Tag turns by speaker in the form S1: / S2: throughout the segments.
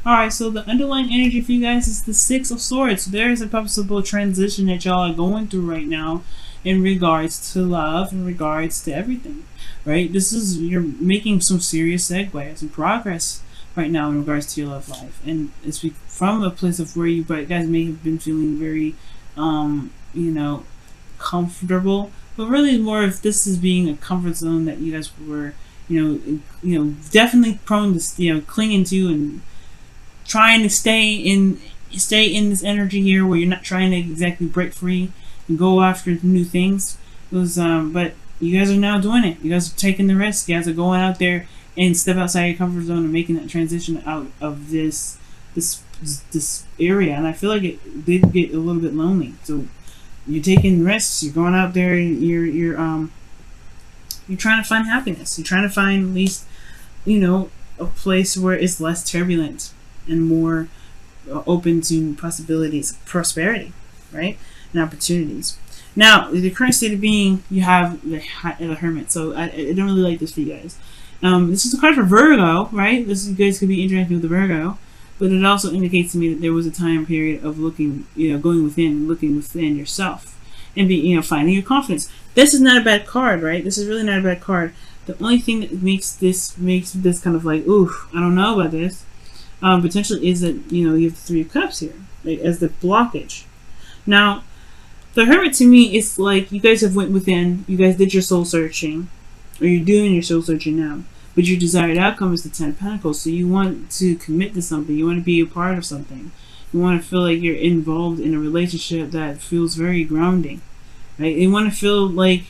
S1: Alright, so the underlying energy for you guys is the Six of Swords. So there is a possible transition that y'all are going through right now in regards to love, in regards to everything, right? This is, you're making some serious segues and progress right now in regards to your love life. And it's from a place of where you guys may have been feeling very, you know, comfortable. But really more of this is being a comfort zone that you guys were, you know, definitely prone to, you know, clinging to and trying to stay in this energy here where you're not trying to exactly break free and go after new things. It was, but you guys are now doing it. You guys are taking the risk. You guys are going out there and step outside your comfort zone and making that transition out of this area. And I feel like it did get a little bit lonely. So you're taking risks. You're going out there. You're trying to find happiness. You're trying to find at least, you know, a place where it's less turbulent and more open to possibilities of prosperity, right? And opportunities. Now, the current state of being, you have the Hermit. So I don't really like this for you guys. This is a card for Virgo, right? You guys could be interacting with the Virgo, but it also indicates to me that there was a time period of looking, you know, going within, looking within yourself, and you know, finding your confidence. This is not a bad card, right? This is really not a bad card. The only thing that makes this kind of like, oof, I don't know about this. Potentially is that, you know, you have the Three of Cups here, right, as the blockage. Now, the Hermit to me is like you guys have went within, you guys did your soul searching, or you're doing your soul searching now, but your desired outcome is the Ten of Pentacles. So you want to commit to something, you want to be a part of something, you want to feel like you're involved in a relationship that feels very grounding, right? You want to feel like,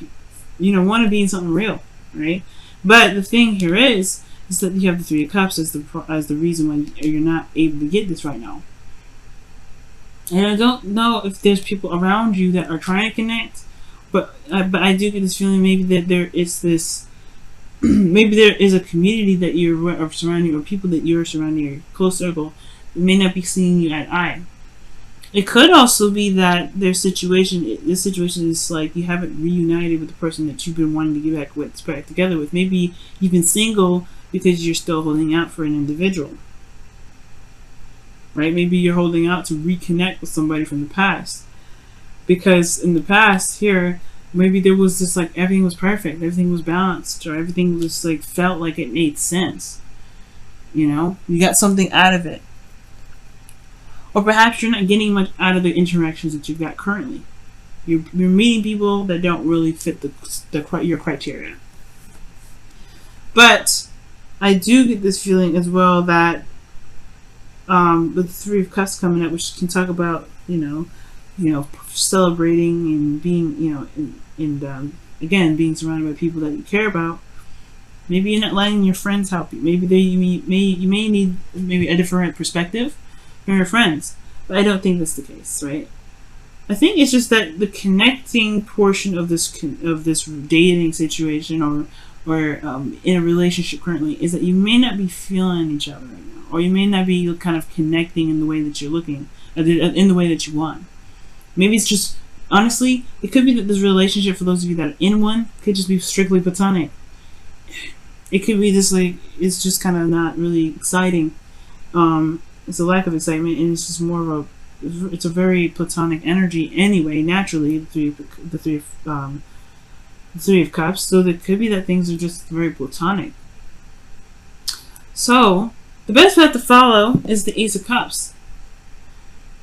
S1: you know, want to be in something real, right? But the thing here is that you have the Three of Cups as the reason why you're not able to get this right now. And I don't know if there's people around you that are trying to connect, but I do get this feeling maybe that there is this, maybe there is a community that you're surrounding, or people that you're surrounding, your close circle, that may not be seeing you eye to eye. It could also be that this situation is like you haven't reunited with the person that you've been wanting to get back together with. Maybe you've been single because you're still holding out for an individual, right? Maybe you're holding out to reconnect with somebody from the past, because in the past here, maybe there was just like everything was perfect, everything was balanced, or everything was like felt like it made sense. You know, you got something out of it, or perhaps you're not getting much out of the interactions that you've got currently. You're meeting people that don't really fit your criteria. But I do get this feeling as well that with the Three of Cups coming up, which can talk about, you know, celebrating and being, you know, and again, being surrounded by people that you care about. Maybe you're not letting your friends help you. Maybe you may need maybe a different perspective from your friends. But I don't think that's the case, right? I think it's just that the connecting portion of this dating situation or in a relationship currently is that you may not be feeling each other right now, or you may not be kind of connecting in the way that you're looking, in the way that you want. Maybe it's just, honestly, it could be that this relationship, for those of you that are in one, could just be strictly platonic. It could be just like, it's just kind of not really exciting. It's a lack of excitement, and it's just more of it's a very platonic energy anyway, naturally, the Three of Cups. So it could be that things are just very platonic. So the best path to follow is the Ace of Cups,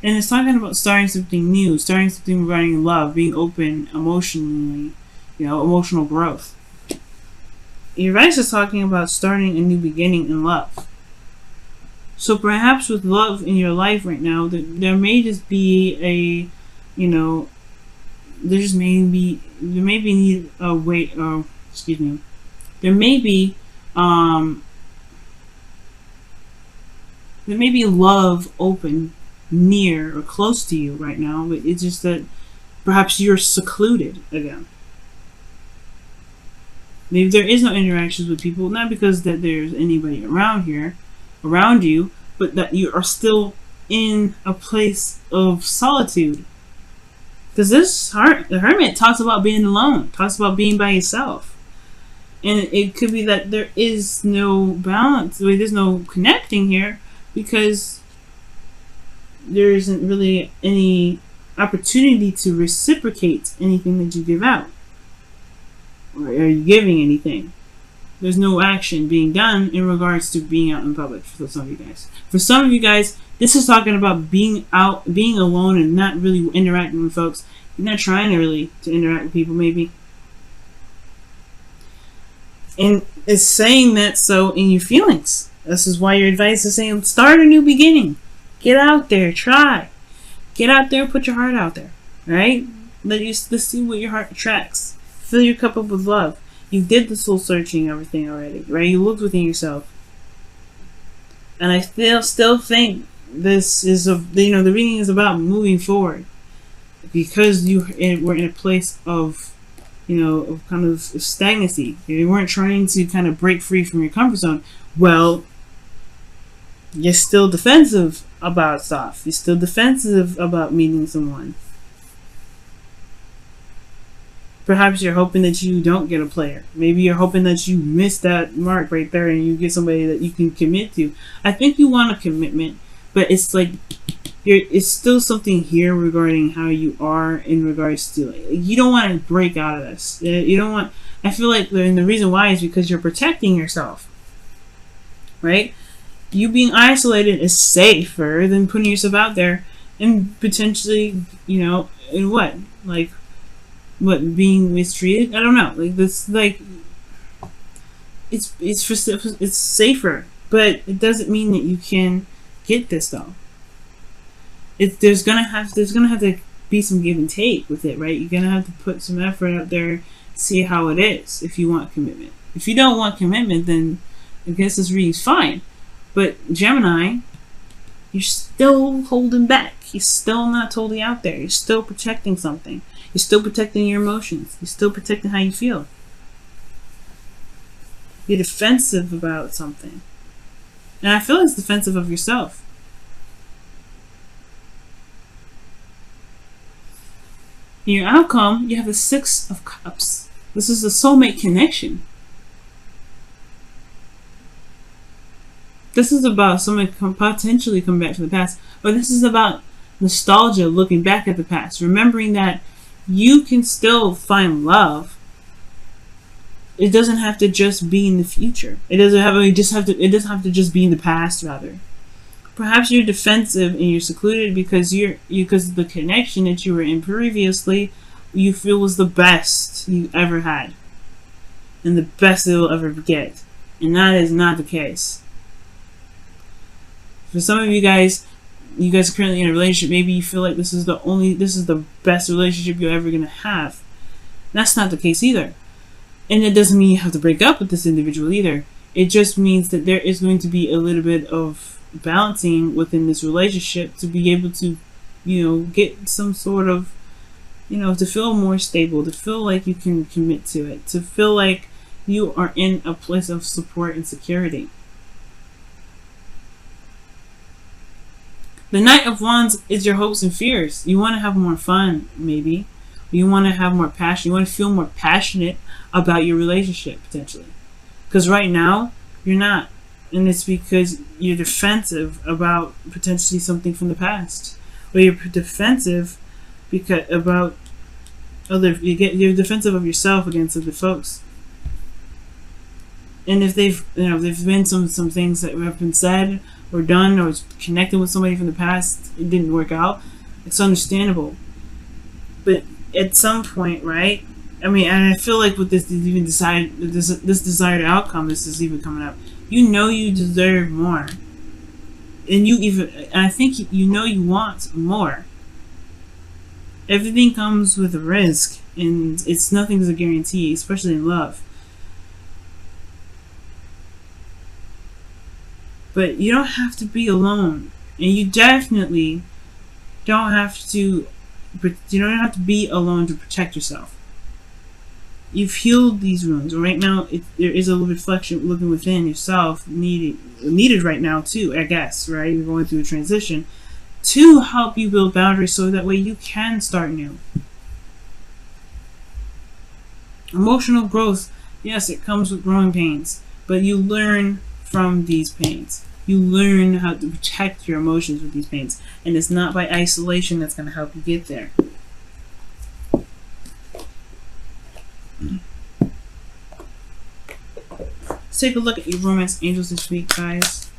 S1: and it's talking about starting something new, starting something regarding love, being open emotionally, you know, emotional growth. Your advice is talking about starting a new beginning in love. So perhaps with love in your life right now, there may just be a, you know, there may be need a wait, or excuse me, there may be love open near or close to you right now, but it's just that perhaps you're secluded again. Maybe there is no interactions with people, not because that there's anybody around you, but that you are still in a place of solitude. Because the Hermit talks about being alone, talks about being by yourself. And it could be that there is no balance, there's no connecting here, because there isn't really any opportunity to reciprocate anything that you give out. Or are you giving anything? There's no action being done in regards to being out in public for some of you guys. For some of you guys, this is talking about being out, being alone, and not really interacting with folks. You're not trying to interact with people, maybe. And it's saying that so in your feelings. This is why your advice is saying start a new beginning. Get out there, try. Get out there, put your heart out there. Right? Let's see what your heart attracts. Fill your cup up with love. You did the soul searching, everything already, right? You looked within yourself, and I still think this is the reading is about moving forward, because we're in a place of, of kind of stagnancy. You weren't trying to kind of break free from your comfort zone. Well, you're still defensive about stuff. You're still defensive about meeting someone. Perhaps you're hoping that you don't get a player. Maybe you're hoping that you miss that mark right there and you get somebody that you can commit to. I think you want a commitment, but it's like it's still something here regarding how you are in regards to, you don't want to break out of this. You don't want. I feel like the reason why is because you're protecting yourself, right? You being isolated is safer than putting yourself out there and potentially, in what, like. What, being mistreated? I don't know. Like this, like it's safer, but it doesn't mean that you can get this though. There's gonna have to be some give and take with it, right? You're gonna have to put some effort out there, see how it is. If you want commitment, if you don't want commitment, then I guess this reading's fine. But Gemini, you're still holding back. You're still not totally out there. You're still protecting something. You're still protecting your emotions. You're still protecting how you feel. You're defensive about something. And I feel it's defensive of yourself. In your outcome, you have the 6 of Cups. This is a soulmate connection. This is about someone potentially coming back to the past. Or this is about nostalgia, looking back at the past. Remembering that you can still find love. It doesn't have to just be in the future. It doesn't have to just be in the past, rather. Perhaps you're defensive and you're secluded because the connection that you were in previously, you feel was the best you ever had. And the best you'll ever get. And that is not the case. For some of you guys are currently in a relationship. Maybe you feel like this is the best relationship you're ever gonna have. That's not the case either. And it doesn't mean you have to break up with this individual either. It just means that there is going to be a little bit of balancing within this relationship to be able to, get some sort of, to feel more stable, to feel like you can commit to it, to feel like you are in a place of support and security. The Knight of Wands is your hopes and fears. You want to have more fun, maybe. You want to have more passion. You want to feel more passionate about your relationship, potentially. Because right now, you're not. And it's because you're defensive about potentially something from the past. Or you're defensive because you're defensive of yourself against other folks. And if they've been some things that have been said or done or connected with somebody from the past, it didn't work out, it's understandable. But at some point, right? I mean, and I feel like with this desired outcome, this is even coming up. You deserve more, and I think you want more. Everything comes with a risk, and nothing's a guarantee, especially in love. But you don't have to be alone, and you definitely don't have to. You don't have to be alone to protect yourself. You've healed these wounds. Right now, there is a little reflection looking within yourself needed right now too, I guess, right? You're going through a transition to help you build boundaries so that way you can start new. Emotional growth, yes, it comes with growing pains, but you learn from these pains. You learn how to protect your emotions with these pains. And it's not by isolation that's going to help you get there. Let's take a look at your romance angels this week, guys.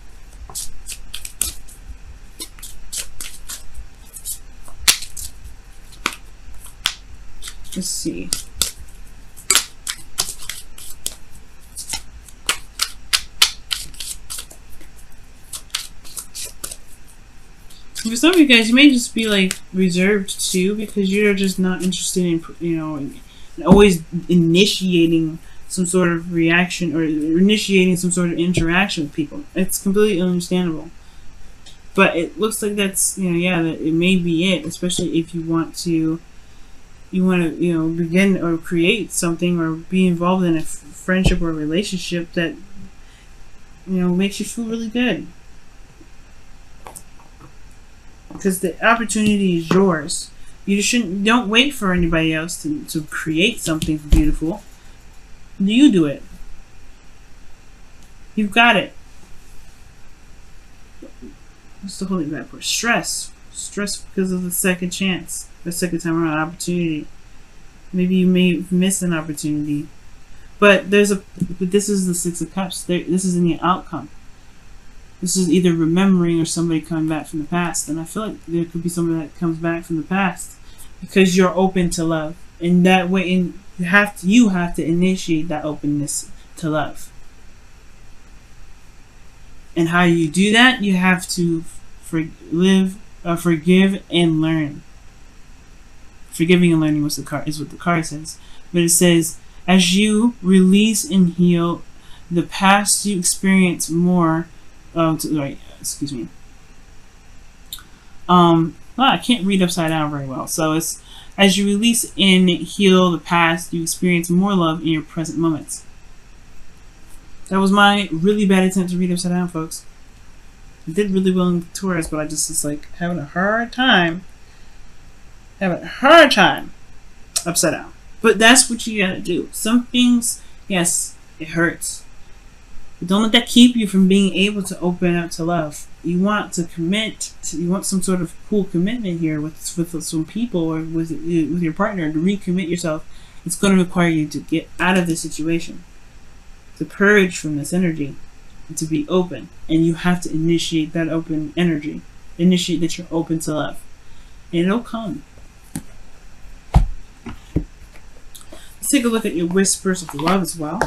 S1: Let's see. For some of you guys, you may just be like reserved too, because you're just not interested in, you know, in always initiating some sort of reaction or initiating some sort of interaction with people. It's completely understandable. But it looks like that's, you know, yeah, that it may be it, especially if you want to, you know, begin or create something or be involved in a friendship or a relationship that, you know, makes you feel really good. Because the opportunity is yours. You don't wait for anybody else to create something beautiful. You do it. You've got it. What's the holy back for? Stress. Stress because of the second chance. The second time around opportunity. Maybe you may miss an opportunity. But this is the Six of Cups. This is in the outcome. This is either remembering or somebody coming back from the past. And I feel like there could be somebody that comes back from the past because you're open to love. And that way, you have to initiate that openness to love. And how you do that? You have to forgive and learn. Forgiving and learning is what the card says. But it says, as you release and heal the past, you experience more. Excuse me. I can't read upside down very well. So it's, as you release and heal the past, you experience more love in your present moments. That was my really bad attempt to read upside down, folks. I did really well in Taurus, but I just was like having a hard time. Upside down. But that's what you gotta do. Some things, yes, it hurts. But don't let that keep you from being able to open up to love. You want to commit. You want some sort of cool commitment here with some people or with your partner to recommit yourself. It's going to require you to get out of this situation, to purge from this energy, and to be open. And you have to initiate that open energy. Initiate that you're open to love, and it'll come. Let's take a look at your whispers of love as well.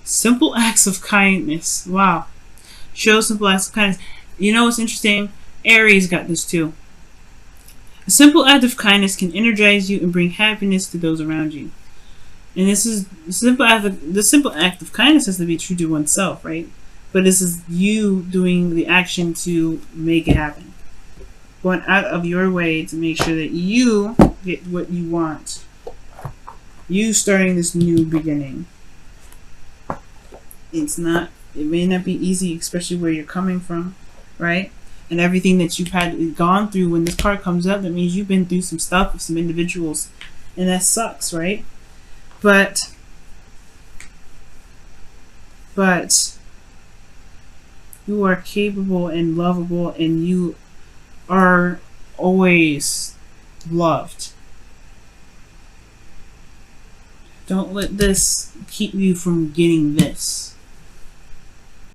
S1: Simple acts of kindness. Wow. Show simple acts of kindness. You know what's interesting? Aries got this too. A simple act of kindness can energize you and bring happiness to those around you. And this is the simple act of kindness has to be true to oneself, right? But this is you doing the action to make it happen. Going out of your way to make sure that you get what you want. You starting this new beginning. It may not be easy, especially where you're coming from, right? And everything that you've gone through. When this card comes up, that means you've been through some stuff with some individuals, and that sucks, right? But you are capable and lovable, and you are always loved. Don't let this keep you from getting this.